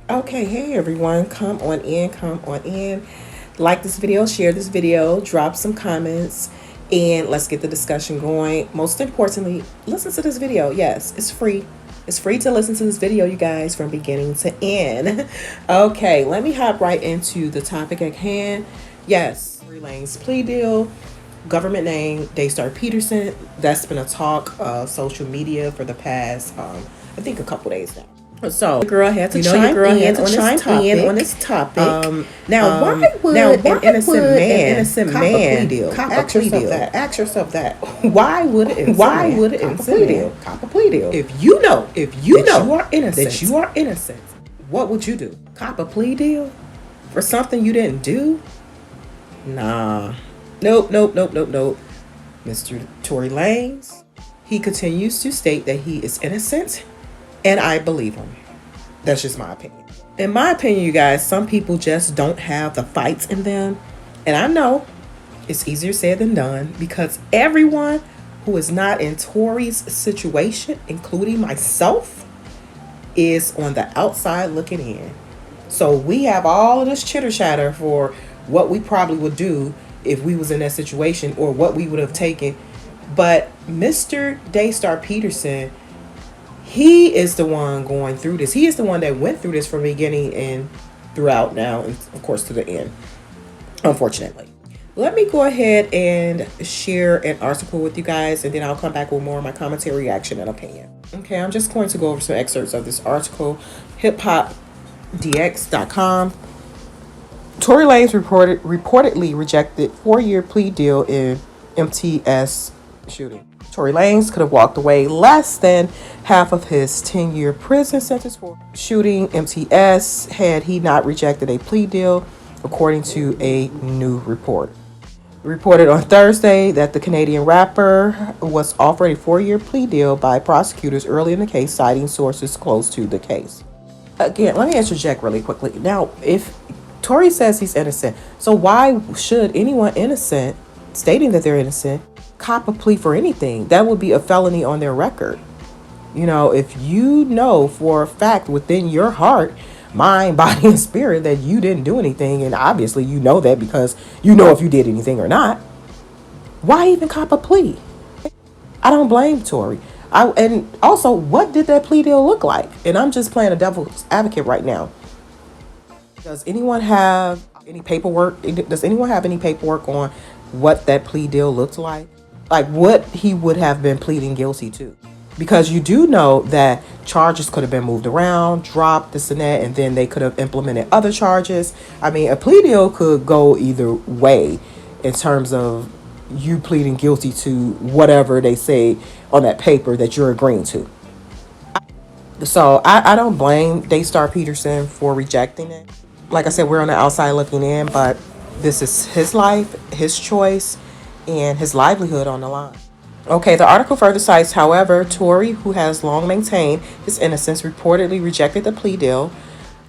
Okay, hey everyone, come on in, come on in. Like this video, share this video, drop some comments, and let's get the discussion going. Most importantly, listen to this video. Yes, it's free. It's free to listen to this video, you guys, from beginning to end. Okay, let me hop right into the topic at hand. Yes, Tory Lanez plea deal. Government name Daystar Peterson. That's been a talk of social media for the past, I think, a couple days now. So the girl had to chime in on this topic. Now, why would an innocent man cop a plea deal? Ask yourself that. Why would an innocent man cop a plea deal? If you know that you are innocent, what would you do? Cop a plea deal for something you didn't do? Nah. Nope. Mr. Tory Lanez, he continues to state that he is innocent, and I believe him. That's just my opinion. In my opinion, you guys, some people just don't have the fights in them. And I know it's easier said than done because everyone who is not in Tory's situation, including myself, is on the outside looking in. So we have all of this chitter chatter for what we probably would do if we was in that situation or what we would have taken. But Mr. Daystar Peterson, he is the one going through this. He is the one that went through this from the beginning and throughout now, and of course to the end, unfortunately. Let me go ahead and share an article with you guys, and then I'll come back with more of my commentary, reaction, and opinion. Okay, I'm just going to go over some excerpts of this article. hiphopdx.com. Tory Lanez reportedly rejected 4-year plea deal in MTS shooting. Tory Lanez could have walked away less than half of his 10-year prison sentence for shooting MTS had he not rejected a plea deal, according to a new report. Reported on Thursday that the Canadian rapper was offered a 4-year plea deal by prosecutors early in the case, citing sources close to the case. Again, let me interject really quickly. Now, if Tory says he's innocent, so why should anyone innocent, stating that they're innocent, cop a plea for anything? That would be a felony on their record. You know, if you know for a fact within your heart, mind, body, and spirit that you didn't do anything, and obviously you know that because you know if you did anything or not, why even cop a plea? I don't blame Tory. And also, what did that plea deal look like? And I'm just playing a devil's advocate right now. Does anyone have any paperwork? Does anyone have any paperwork on what that plea deal looked like? Like what he would have been pleading guilty to? Because you do know that charges could have been moved around, dropped, this and that, and then they could have implemented other charges. I mean, a plea deal could go either way in terms of you pleading guilty to whatever they say on that paper that you're agreeing to. So I don't blame Daystar Peterson for rejecting it. Like I said, we're on the outside looking in, but this is his life, his choice, and his livelihood on the line. Okay, the article further cites, however, Tory, who has long maintained his innocence, reportedly rejected the plea deal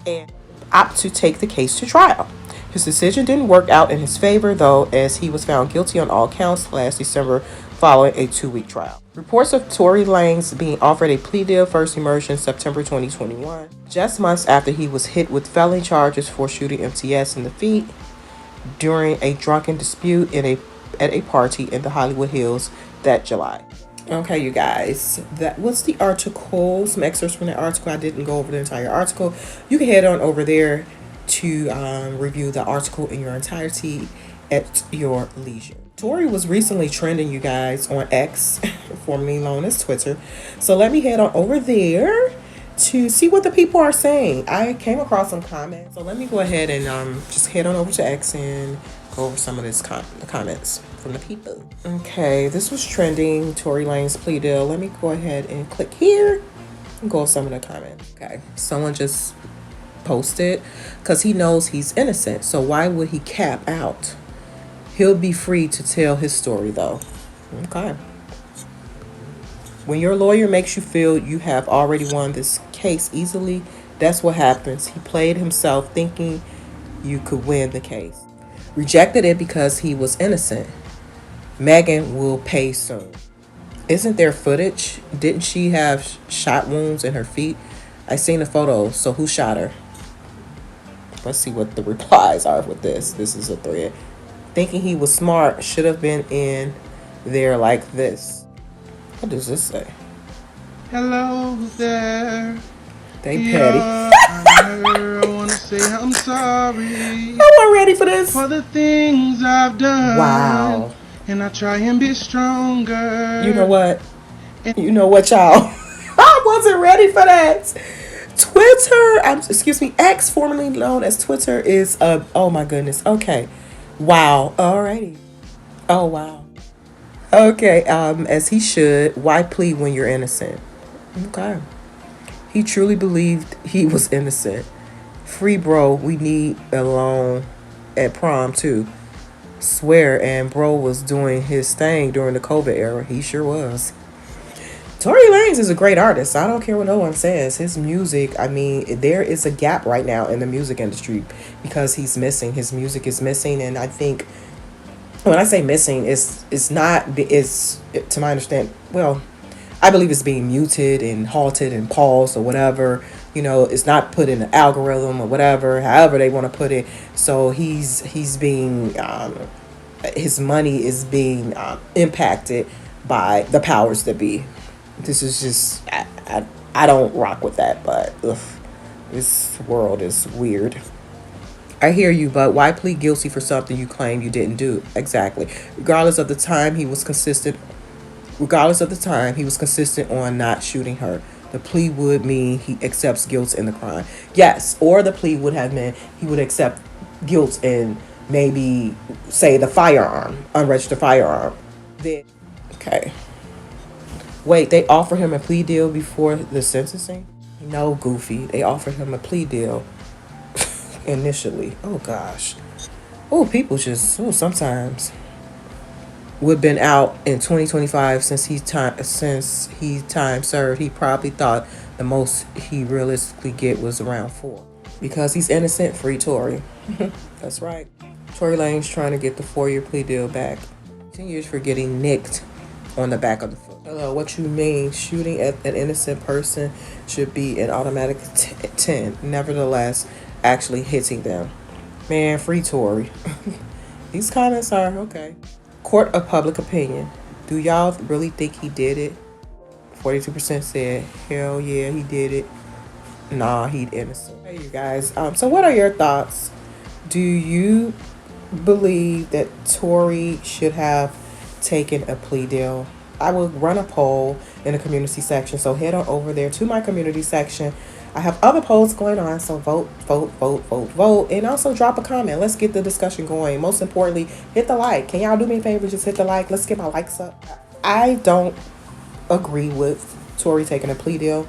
and opted to take the case to trial. His decision didn't work out in his favor, though, as he was found guilty on all counts last December following a 2-week trial. Reports of Tory Lanez being offered a plea deal first emerged in September 2021, just months after he was hit with felony charges for shooting MTS in the feet during a drunken dispute at a party in the Hollywood Hills that July. Okay, you guys, that was the article. Some excerpts from the article. I didn't go over the entire article. You can head on over there to review the article in your entirety at your leisure. Tory was recently trending, you guys, on X, formerly known as Twitter. So let me head on over there to see what the people are saying. I came across some comments. So let me go ahead and just head on over to X and go over some of this comments from the people. Okay, this was trending, Tory Lanez plea deal. Let me go ahead and click here and go over some of the comments. Okay, someone just posted, because he knows he's innocent, so why would he cap out? He'll be free to tell his story, though. Okay. When your lawyer makes you feel you have already won this case easily, that's what happens. He played himself thinking you could win the case. Rejected it because he was innocent. Megan will pay soon. Isn't there footage? Didn't she have shot wounds in her feet? I seen the photos, so who shot her? Let's see what the replies are with this. This is a thread. Thinking he was smart, should have been in there like this. What does this say? Hello there. They petty. I want to say I'm sorry. I wasn't ready for this. For the things I've done. Wow. And I try and be stronger. You know what? You know what, y'all? I wasn't ready for that. Twitter, excuse me, X, formerly known as Twitter, is oh my goodness. Okay. Wow. Alrighty. Oh wow. Okay. As he should. Why plead when you're innocent? Okay. He truly believed he was innocent. Free bro, we need a loan at prom too. Swear, and bro was doing his thing during the COVID era. He sure was. Tory Lanez is a great artist. I don't care what no one says. His music, I mean, there is a gap right now in the music industry because he's missing. His music is missing, and I think when I say missing, it's not, it's to my understanding, well, I believe it's being muted and halted and paused or whatever. You know, it's not put in the algorithm or whatever, however they want to put it. So he's being his money is being impacted by the powers that be. This is just I don't rock with that, but ugh, this world is weird. I hear you, but why plead guilty for something you claim you didn't do? Exactly. Regardless of the time, he was consistent. Regardless of the time, he was consistent on not shooting her. The plea would mean he accepts guilt in the crime. Yes, or the plea would have meant he would accept guilt in maybe, say, the firearm, unregistered firearm. Then, okay. Wait, they offered him a plea deal before the sentencing? No, Goofy. They offered him a plea deal initially. Oh, gosh. Oh, people just, sometimes would have been out in 2025 since he time served. He probably thought the most he realistically get was around 4. Because he's innocent, free Tory. That's right. Tory Lanez trying to get the 4-year plea deal back. 10 years for getting nicked on the back of the foot. Hello, what you mean? Shooting at an innocent person should be an automatic 10. Nevertheless, actually hitting them. Man, free Tory. These comments are okay. Court of public opinion. Do y'all really think he did it? 42% said, hell yeah, he did it. Nah, he's innocent. Hey, you guys. So what are your thoughts? Do you believe that Tory should have taken a plea deal? I will run a poll in the community section. So head on over there to my community section. I have other polls going on, so vote, and also drop a comment. Let's get the discussion going. Most importantly, hit the like. Can y'all do me a favor? Just hit the like. Let's get my likes up. I don't agree with Tory taking a plea deal,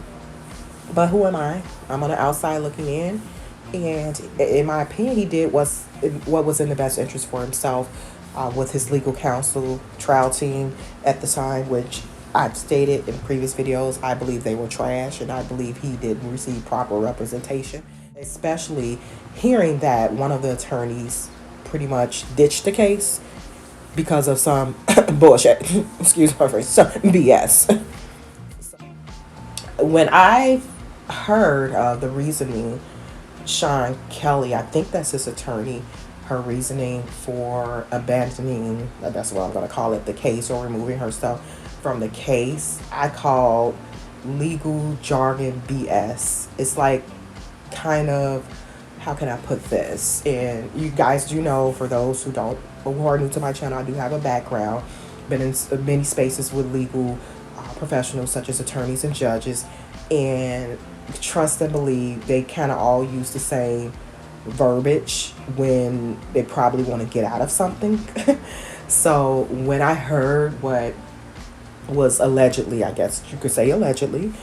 but who am I? I'm on the outside looking in, and in my opinion, he did what was in the best interest for himself with his legal counsel, trial team at the time, which I've stated in previous videos, I believe they were trash, and I believe he didn't receive proper representation, especially hearing that one of the attorneys pretty much ditched the case because of some bullshit. Excuse my phrase, some BS. When I heard the reasoning, Sean Kelly, I think that's his attorney, her reasoning for abandoning, that's what I'm going to call it, the case, or removing herself from the case, I call legal jargon BS. It's like kind of, how can I put this? And you guys do know, for those who are new to my channel, I do have a background, been in many spaces with legal professionals such as attorneys and judges, and trust and believe they kind of all use the same verbiage when they probably want to get out of something. So when I heard what was allegedly, I guess you could say allegedly,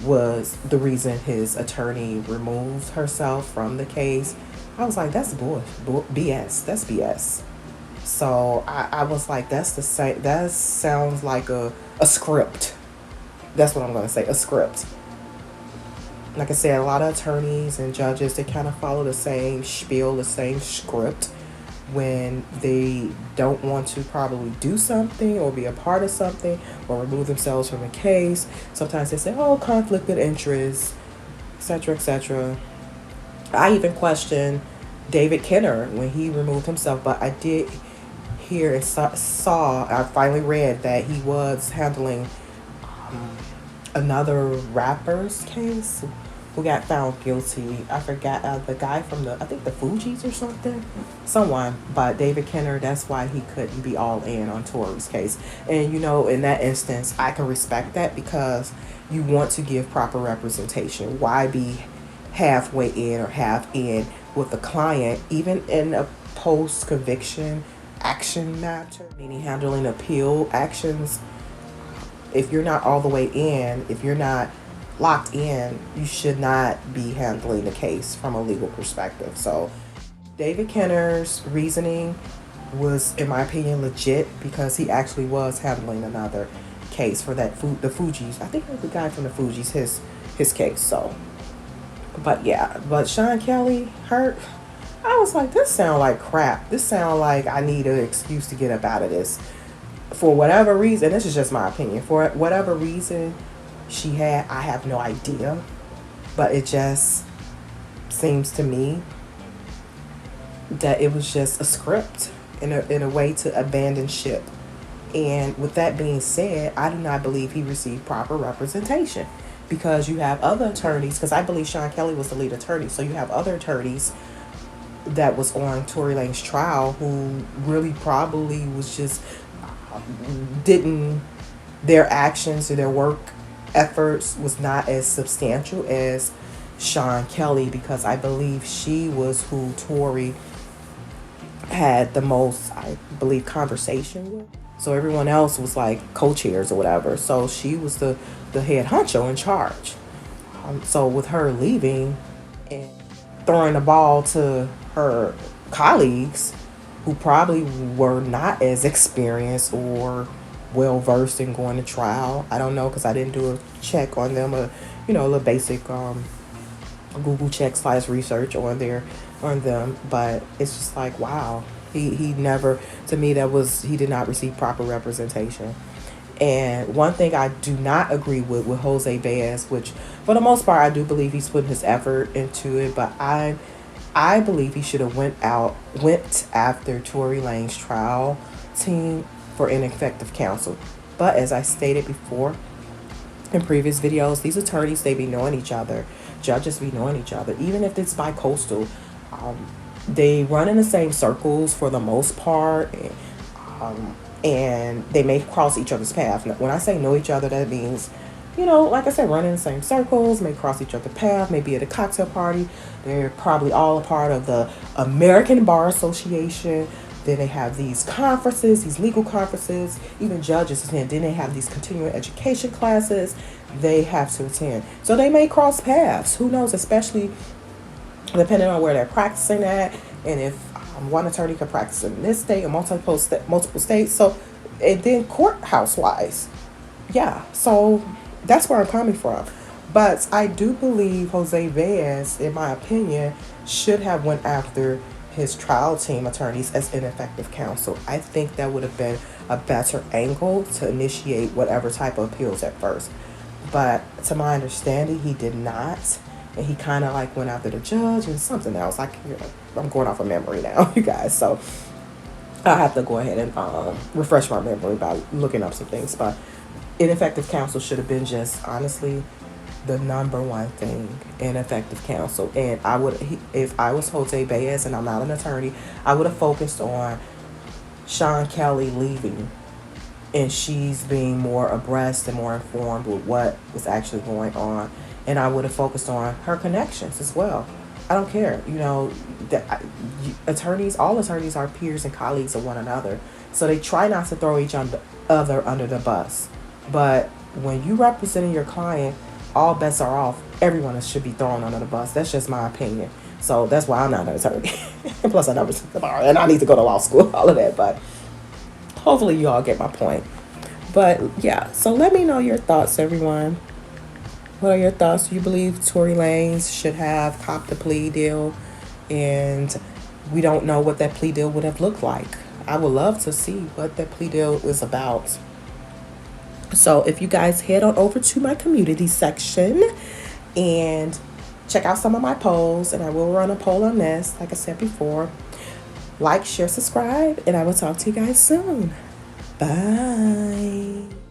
was the reason his attorney removed herself from the case, I was like, that's BS. That's BS. So I was like, that's the same. That sounds like a script. That's what I'm going to say, a script. Like I said, a lot of attorneys and judges, they kind of follow the same spiel, the same script when they don't want to probably do something or be a part of something or remove themselves from a case. Sometimes they say, oh, conflict of interest, etc., etc. I even question David Kenner when he removed himself. But I did hear and I finally read that he was handling another rapper's case who got found guilty. I forgot the guy from I think the Fugees or something, someone. But David Kenner, that's why he couldn't be all in on Tory's case. And in that instance, I can respect that because you want to give proper representation. Why be halfway in or half in with the client, even in a post conviction action matter, meaning handling appeal actions? If you're not all the way in, if you're not locked in, you should not be handling the case from a legal perspective. So David Kenner's reasoning was, in my opinion, legit because he actually was handling another case for the Fugees. I think it was the guy from the Fugees, his case. So, but Sean Kelly hurt. I was like, this sound like crap. This sound like I need an excuse to get up out of this. For whatever reason, this is just my opinion. For whatever reason she had, I have no idea. But it just seems to me that it was just a script in a way to abandon ship. And with that being said, I do not believe he received proper representation because you have other attorneys, because I believe Sean Kelly was the lead attorney, so you have other attorneys that was on Tory Lanez trial who really probably was just their actions or their work efforts was not as substantial as Sean Kelly, because I believe she was who Tory had the most, I believe, conversation with. So everyone else was like co-chairs or whatever. So she was the head honcho in charge. So with her leaving and throwing the ball to her colleagues who probably were not as experienced or well versed in going to trial. I don't know because I didn't do a check on them, a little basic Google check / research on them. But it's just like, wow, he never, to me, he did not receive proper representation. And one thing I do not agree with Jose Baez, which for the most part I do believe he's putting his effort into it, but I believe he should have went after Tory Lanez trial team for ineffective counsel. But as I stated before in previous videos, these attorneys, they be knowing each other. Judges be knowing each other. Even if it's bi-coastal, they run in the same circles for the most part, and they may cross each other's path. When I say know each other, that means, like I said, run in the same circles, may cross each other's path, may be at a cocktail party. They're probably all a part of the American Bar Association. Then they have these conferences, these legal conferences, even judges attend. Then they have these continuing education classes they have to attend. So they may cross paths. Who knows, especially depending on where they're practicing at. And if one attorney can practice in this state or multiple states. So, and then courthouse-wise. Yeah, so that's where I'm coming from. But I do believe Jose Baez, in my opinion, should have went after his trial team attorneys as ineffective counsel. I think that would have been a better angle to initiate whatever type of appeals at first. But to my understanding, he did not. And he kind of like went after the judge and something else. I'm going off of memory now, you guys. So I have to go ahead and refresh my memory by looking up some things. But ineffective counsel should have been just, honestly, the number one thing, ineffective counsel. And if I was Jose Baez and I'm not an attorney, I would have focused on Sean Kelly leaving and she's being more abreast and more informed with what was actually going on. And I would have focused on her connections as well. I don't care. All attorneys are peers and colleagues of one another. So they try not to throw each other under the bus. But when you representing your client, all bets are off. Everyone should be thrown under the bus. That's just my opinion. So that's why I'm not an attorney. Plus I never took the bar and I need to go to law school, all of that. But hopefully you all get my point. But yeah, so let me know your thoughts, everyone. What are your thoughts? Do you believe Tory Lanez should have copped the plea deal? And we don't know what that plea deal would have looked like. I would love to see what that plea deal was about. So if you guys head on over to my community section and check out some of my polls, and I will run a poll on this, like I said before. Like, share, subscribe, and I will talk to you guys soon. Bye.